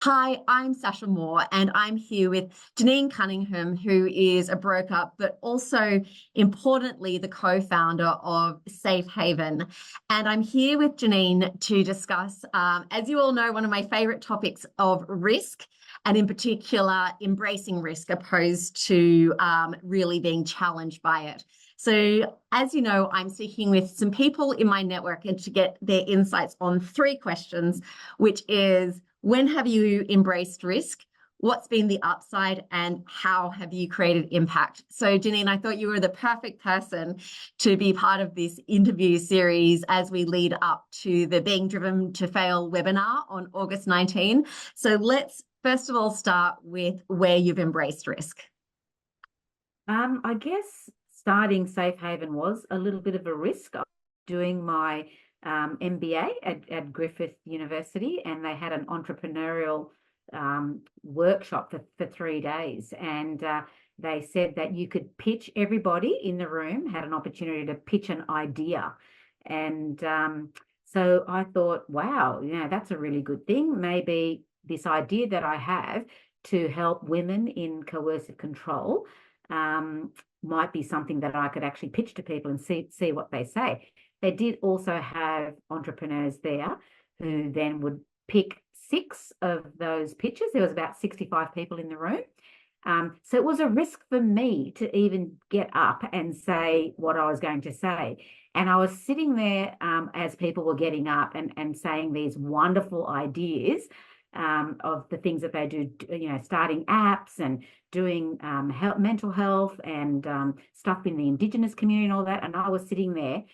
Hi, I'm Sasha Moore, and I'm here with Jaeneen Cunningham, who is a broker, but also importantly, the co-founder of Safe Haven. And I'm here with Jaeneen to discuss, as you all know, one of my favorite topics of risk, and in particular, embracing risk opposed to really being challenged by it. So, as you know, I'm speaking with some people in my network and to get their insights on three questions, which is, when have you embraced risk? What's been the upside and how have you created impact? So, Jaeneen, I thought you were the perfect person to be part of this interview series as we lead up to the Being Driven to Fail webinar on August 19. So let's first of all start with where you've embraced risk. I guess starting Safe Haven was a little bit of a risk. I was doing my MBA at Griffith University, and they had an entrepreneurial workshop for 3 days. And they said that you could pitch, everybody in the room had an opportunity to pitch an idea. And so I thought, wow, that's a really good thing. Maybe this idea that I have to help women in coercive control might be something that I could actually pitch to people and see what they say. They did also have entrepreneurs there who then would pick 6 of those pitches. There was about 65 people in the room. So it was a risk for me to even get up and say what I was going to say. And I was sitting there as people were getting up and saying these wonderful ideas of the things that they do, starting apps and doing mental health and stuff in the Indigenous community and all that. And I was sitting there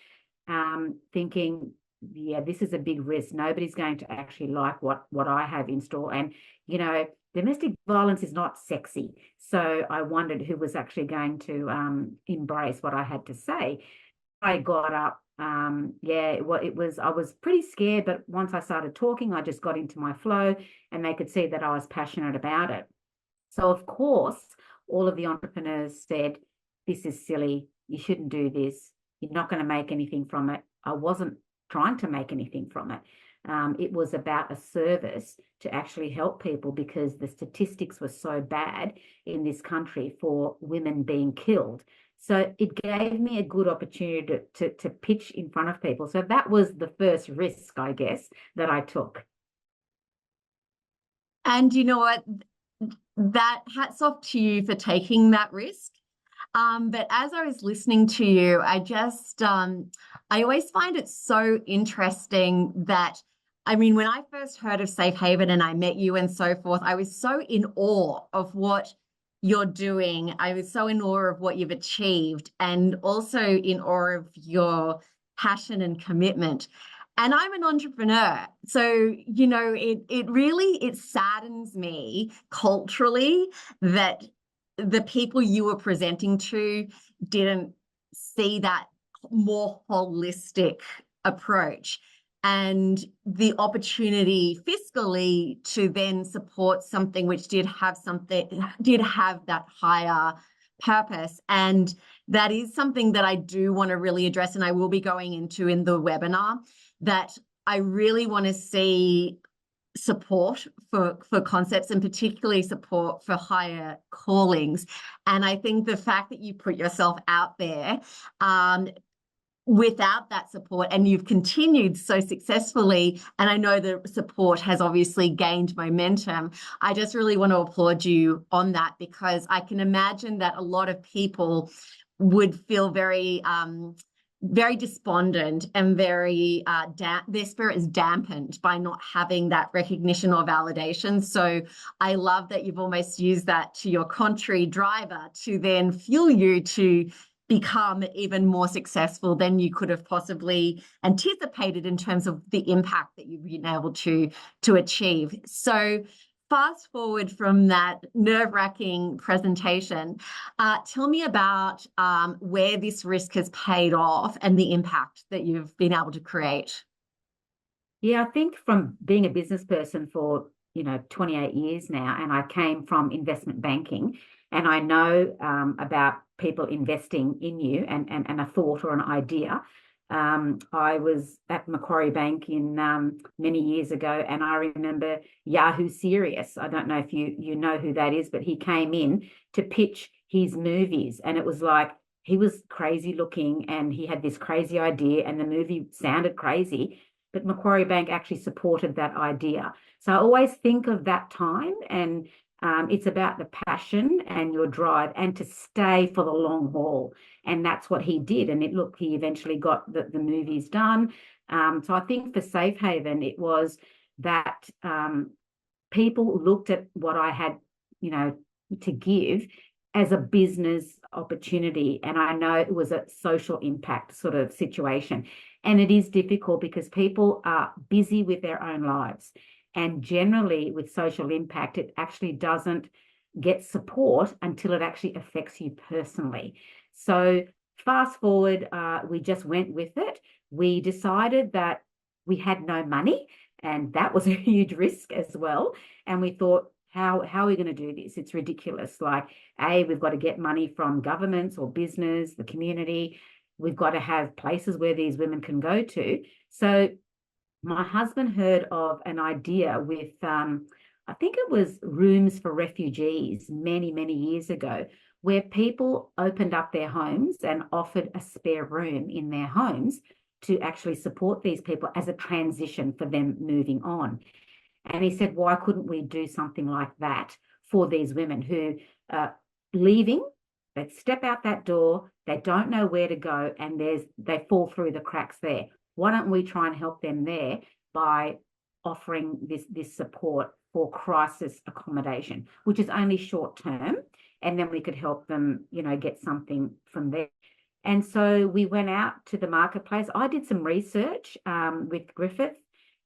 thinking, yeah, this is a big risk. Nobody's going to actually like what I have in store. And, domestic violence is not sexy. So I wondered who was actually going to embrace what I had to say. I got up. I was pretty scared, but once I started talking, I just got into my flow and they could see that I was passionate about it. So, of course, all of the entrepreneurs said, this is silly. You shouldn't do this. You're not going to make anything from it. I wasn't trying to make anything from it. It was about a service to actually help people because the statistics were so bad in this country for women being killed. So it gave me a good opportunity to pitch in front of people. So that was the first risk, I guess, that I took. And you know what? That hats off to you for taking that risk. But as I was listening to you, I always find it so interesting that, I mean, when I first heard of Safe Haven and I met you and so forth, I was so in awe of what you're doing. I was so in awe of what you've achieved and also in awe of your passion and commitment. And I'm an entrepreneur. So, it saddens me culturally that the people you were presenting to didn't see that more holistic approach and the opportunity fiscally to then support something which did have that higher purpose. And that is something that I do want to really address, and I will be going into in the webinar, that I really want to see support for concepts and particularly support for higher callings. And I think the fact that you put yourself out there without that support and you've continued so successfully, and I know the support has obviously gained momentum, I just really want to applaud you on that, because I can imagine that a lot of people would feel very despondent and very their spirit is dampened by not having that recognition or validation. So I love that you've almost used that to your contrary driver to then fuel you to become even more successful than you could have possibly anticipated in terms of the impact that you've been able to achieve. So fast forward from that nerve-wracking presentation, tell me about where this risk has paid off and the impact that you've been able to create. Yeah, I think from being a business person for 28 years now, and I came from investment banking, and I know about people investing in you and a thought or an idea. I was at Macquarie Bank in many years ago, and I remember Yahoo Serious. I don't know if you know who that is, but he came in to pitch his movies, and it was like he was crazy looking, and he had this crazy idea, and the movie sounded crazy, but Macquarie Bank actually supported that idea. So I always think of that time, and it's about the passion and your drive, and to stay for the long haul. And that's what he did. And he eventually got the movies done. So I think for Safe Haven, it was that people looked at what I had, you know, to give as a business opportunity. And I know it was a social impact sort of situation. And it is difficult because people are busy with their own lives. And generally, with social impact, it actually doesn't get support until it actually affects you personally. So, fast forward, we just went with it. We decided that we had no money, and that was a huge risk as well. And we thought, how are we going to do this? It's ridiculous. Like, we've got to get money from governments or business, the community. We've got to have places where these women can go to. So my husband heard of an idea with, I think it was rooms for refugees many, many years ago, where people opened up their homes and offered a spare room in their homes to actually support these people as a transition for them moving on. And he said, why couldn't we do something like that for these women who are leaving? They step out that door, they don't know where to go, and they fall through the cracks there. Why don't we try and help them there by offering this support for crisis accommodation, which is only short term, and then we could help them, get something from there. And so we went out to the marketplace. I did some research with Griffith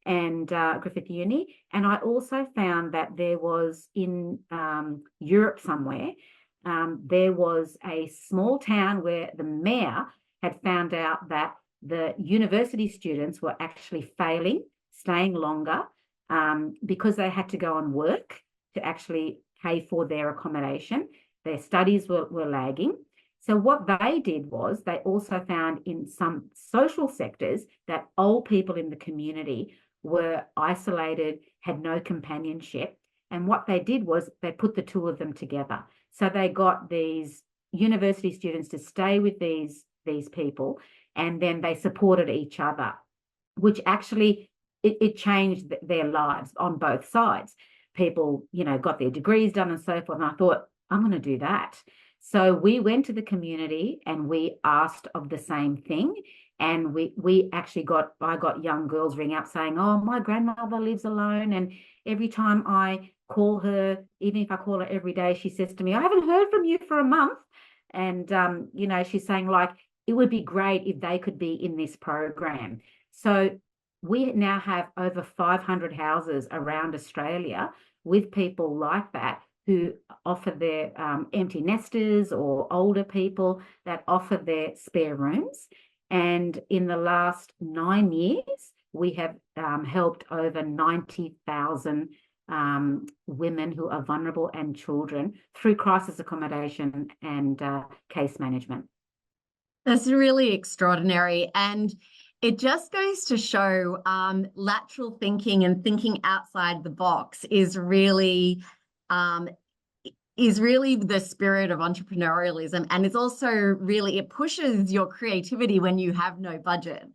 and Griffith Uni, and I also found that there was in Europe somewhere, there was a small town where the mayor had found out that the university students were actually failing, staying longer, because they had to go and work to actually pay for their accommodation. Their studies were lagging. So what they did was they also found in some social sectors that old people in the community were isolated, had no companionship. And what they did was they put the two of them together. So they got these university students to stay with these people, and then they supported each other, which actually it changed their lives on both sides. People, got their degrees done and so forth. And I thought, I'm going to do that. So we went to the community and we asked of the same thing. And we actually I got young girls ring out saying, oh, my grandmother lives alone. And every time I call her, even if I call her every day, she says to me, I haven't heard from you for a month. And, she's saying, like, it would be great if they could be in this program. So we now have over 500 houses around Australia with people like that who offer their empty nesters or older people that offer their spare rooms. And in the last 9 years, we have helped over 90,000 women who are vulnerable and children through crisis accommodation and case management. That's really extraordinary. And it just goes to show lateral thinking and thinking outside the box um, is really the spirit of entrepreneurialism. And it's also really, it pushes your creativity when you have no budget.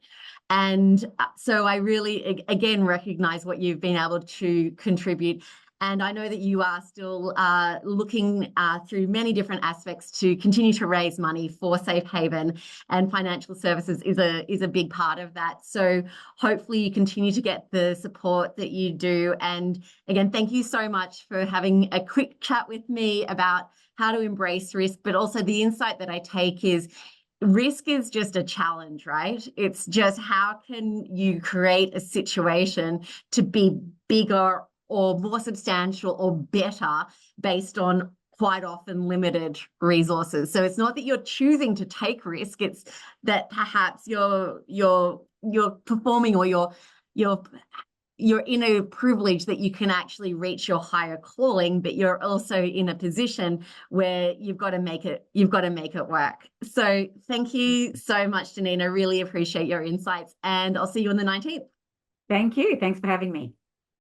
And so I really, again, recognize what you've been able to contribute. And I know that you are still looking through many different aspects to continue to raise money for Safe Haven, and financial services is a big part of that. So hopefully you continue to get the support that you do. And again, thank you so much for having a quick chat with me about how to embrace risk, but also the insight that I take is risk is just a challenge, right? It's just how can you create a situation to be bigger or more substantial or better based on quite often limited resources. So it's not that you're choosing to take risk, it's that perhaps you're performing or you're you're in a privilege that you can actually reach your higher calling, but you're also in a position where you've got to make it work. So thank you so much, Jaeneen. I really appreciate your insights, and I'll see you on the 19th. Thank you. Thanks for having me.